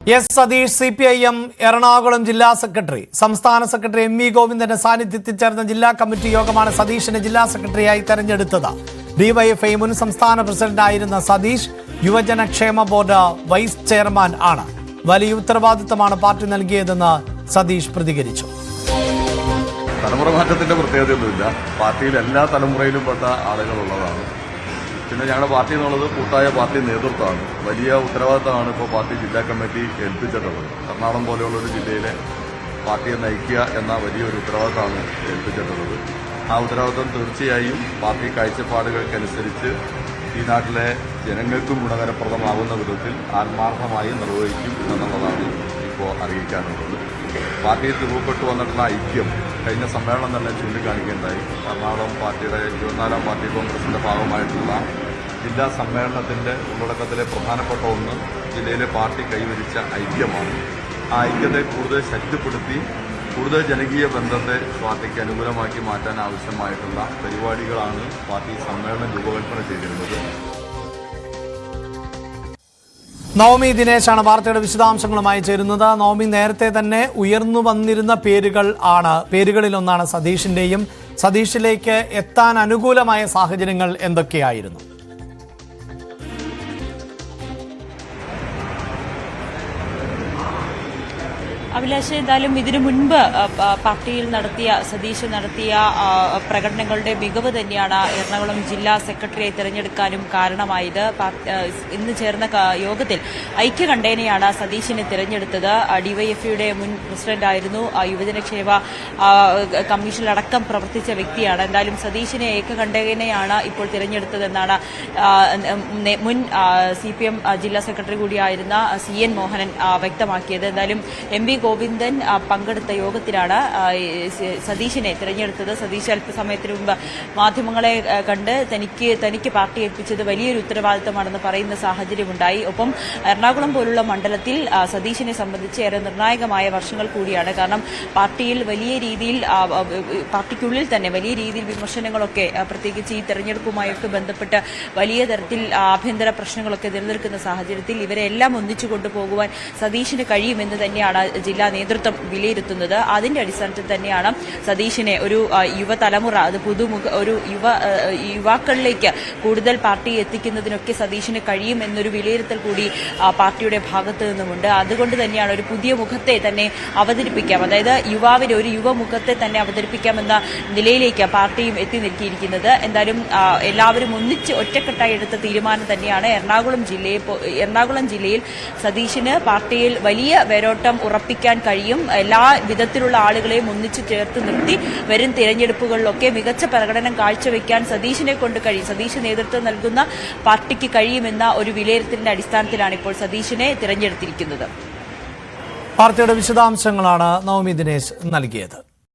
S Satheesh CPIM Ernakulam ജില്ലാ secretary. സംസ്ഥാന secretary M V ഗോവിന്ദന്റെ സാന്നിധ്യത്തിൽ ചേർന്ന ജില്ലാ കമ്മിറ്റി യോഗമാണ് സതീഷിനെ ജില്ലാ സെക്രട്ടറിയായി തെരഞ്ഞെടുത്തത്. ഡിവൈഎഫ്ഐ മുൻ സംസ്ഥാന പ്രസിഡന്റായിരുന്ന സതീഷ് യുവജനക്ഷേമ ബോർഡ് വൈസ് ചെയർമാൻ ആണ്. വലിയ ഉത്തരവാദിത്തമാണ് പാർട്ടി നൽകിയതെന്ന് സതീഷ് പ്രതികരിച്ചു. തലമുറ മാറ്റത്തിന്റെ പ്രത്യേകതയൊന്നുമില്ല. പാർട്ടിയിൽ എല്ലാ തലമുറയിലും പെട്ട ആളുകളുള്ളതാണ്. പിന്നെ ഞങ്ങളുടെ പാർട്ടി എന്നുള്ളത് കൂട്ടായ പാർട്ടി നേതൃത്വമാണ്. വലിയ ഉത്തരവാദിത്തമാണ് ഇപ്പോൾ പാർട്ടി ജില്ലാ കമ്മിറ്റി ഏൽപ്പിച്ചിട്ടുള്ളത്. എറണാകുളം പോലെയുള്ളൊരു ജില്ലയിലെ പാർട്ടിയെ നയിക്കുക എന്ന വലിയൊരു ഉത്തരവാദിത്തമാണ് ഏൽപ്പിച്ചിട്ടുള്ളത്. ആ ഉത്തരവാദിത്തം തീർച്ചയായും പാർട്ടി കാഴ്ചപ്പാടുകൾക്കനുസരിച്ച് ഈ നാട്ടിലെ ജനങ്ങൾക്കും ഗുണകരപ്രദമാകുന്ന വിധത്തിൽ ആത്മാർത്ഥമായി നിർവഹിക്കും എന്നുള്ളതാണ് ഇപ്പോൾ അറിയിക്കാനുള്ളത്. പാർട്ടിയിൽ രൂപപ്പെട്ടു വന്നിട്ടുള്ള ഐക്യം കഴിഞ്ഞ സമ്മേളനം തന്നെ ചൂണ്ടിക്കാണിക്കേണ്ടായി. എറണാകുളം പാർട്ടിയുടെ 24ാം പാർട്ടി കോൺഗ്രസിന്റെ ഭാഗമായിട്ടുള്ള ജില്ലാ സമ്മേളനത്തിന്റെ ഉള്ളടക്കത്തിലെ പ്രധാനപ്പെട്ട ഒന്ന് ജില്ലയിലെ പാർട്ടി കൈവരിച്ച ഐക്യമാണ്. ആ ഐക്യത്തെ കൂടുതൽ ശക്തിപ്പെടുത്തി കൂടുതൽ ജനകീയ ബന്ധത്തെ പാർട്ടിക്ക് അനുകൂലമാക്കി മാറ്റാൻ ആവശ്യമായിട്ടുള്ള പരിപാടികളാണ് പാർട്ടി സമ്മേളനം രൂപകൽപ്പന ചെയ്തിരുന്നത്. നവമി ദിനേശാണ് വാർത്തയുടെ വിശദാംശങ്ങളുമായി ചേരുന്നത്. നവമി, നേരത്തെ തന്നെ ഉയർന്നു വന്നിരുന്ന പേരുകളിലൊന്നാണ് സതീഷിന്റെയും. സതീഷിലേക്ക് എത്താൻ അനുകൂലമായ സാഹചര്യങ്ങൾ എന്തൊക്കെയായിരുന്നു? അഭിലാഷ്, എന്തായാലും ഇതിനു മുൻപ് പാർട്ടിയിൽ സതീഷ് നടത്തിയ പ്രകടനങ്ങളുടെ മികവ് തന്നെയാണ് എറണാകുളം ജില്ലാ സെക്രട്ടറിയെ തിരഞ്ഞെടുക്കാനും കാരണമായത്. ഇന്ന് ചേർന്ന യോഗത്തിൽ ഐക്യകണ്ഠേനയാണ് സതീഷിനെ തിരഞ്ഞെടുത്തത്. ഡിവൈഎഫ്ഐയുടെ മുൻ പ്രസിഡന്റായിരുന്നു. യുവജനക്ഷേമ കമ്മീഷനിലടക്കം പ്രവർത്തിച്ച വ്യക്തിയാണ്. എന്തായാലും സതീഷിനെ ഏകകണ്ഠേനയാണ് ഇപ്പോൾ തിരഞ്ഞെടുത്തതെന്നാണ് മുൻ സിപിഎം ജില്ലാ സെക്രട്ടറി കൂടിയായിരുന്ന CN മോഹനൻ വ്യക്തമാക്കിയത്. എന്തായാലും എം വി ഗോവിന്ദൻ പങ്കെടുത്ത യോഗത്തിലാണ് സതീഷിനെ തിരഞ്ഞെടുത്തത്. സതീഷ് അല്പസമയത്തിന് മുമ്പ് മാധ്യമങ്ങളെ കണ്ട് തനിക്ക് പാർട്ടി ഏൽപ്പിച്ചത് വലിയൊരു ഉത്തരവാദിത്തമാണെന്ന് പറയുന്ന സാഹചര്യമുണ്ടായി. ഒപ്പം എറണാകുളം പോലുള്ള മണ്ഡലത്തിൽ സതീഷിനെ സംബന്ധിച്ച് ഏറെ നിർണായകമായ വർഷങ്ങൾ കൂടിയാണ്. കാരണം പാർട്ടിയിൽ വലിയ രീതിയിൽ പാർട്ടിക്കുള്ളിൽ തന്നെ വലിയ രീതിയിൽ വിമർശനങ്ങളൊക്കെ, പ്രത്യേകിച്ച് ഈ തെരഞ്ഞെടുപ്പുമായൊക്കെ ബന്ധപ്പെട്ട് വലിയ തരത്തിൽ ആഭ്യന്തര പ്രശ്നങ്ങളൊക്കെ നിലനിൽക്കുന്ന സാഹചര്യത്തിൽ ഇവരെ എല്ലാം ഒന്നിച്ചു കൊണ്ടുപോകുവാൻ സതീഷിന് കഴിയുമെന്ന് തന്നെയാണ് ജില്ലാ നേതൃത്വം വിലയിരുത്തുന്നത്. അതിന്റെ അടിസ്ഥാനത്തിൽ തന്നെയാണ് സതീഷിനെ ഒരു യുവതലമുറ, അത് ഒരു യുവാക്കളിലേക്ക് കൂടുതൽ പാർട്ടി എത്തിക്കുന്നതിനൊക്കെ സതീഷിന് കഴിയും എന്നൊരു വിലയിരുത്തൽ കൂടി പാർട്ടിയുടെ ഭാഗത്തു നിന്നുമുണ്ട്. അതുകൊണ്ട് തന്നെയാണ് ഒരു പുതിയ മുഖത്തെ തന്നെ അവതരിപ്പിക്കാം, അതായത് ഒരു യുവമുഖത്തെ തന്നെ അവതരിപ്പിക്കാമെന്ന നിലയിലേക്ക് പാർട്ടിയും എത്തി നിൽക്കിയിരിക്കുന്നത്. എന്തായാലും എല്ലാവരും ഒറ്റക്കെട്ടായി എടുത്ത തീരുമാനം തന്നെയാണ് എറണാകുളം ജില്ലയിൽ സതീഷിന് പാർട്ടിയിൽ വലിയ വേരോട്ടം ഉറപ്പിക്കാൻ കഴിയും. എല്ലാ വിധത്തിലുള്ള ആളുകളെയും ഒന്നിച്ചു ചേർത്ത് നിർത്തി വരും തിരഞ്ഞെടുപ്പുകളിലൊക്കെ മികച്ച പ്രകടനം കാഴ്ചവെക്കാൻ സതീഷിനെ കൊണ്ട് കഴിയും, സതീഷ് നേതൃത്വം നൽകുന്ന പാർട്ടിക്ക് കഴിയുമെന്ന ഒരു വിലയിരുത്തലിന്റെ അടിസ്ഥാനത്തിലാണ് ഇപ്പോൾ സതീഷിനെ തിരഞ്ഞെടുത്തിരിക്കുന്നത്. വാർത്തയുടെ വിശദാംശങ്ങളാണ് നവമി ദിനേശ് നൽകിയത്.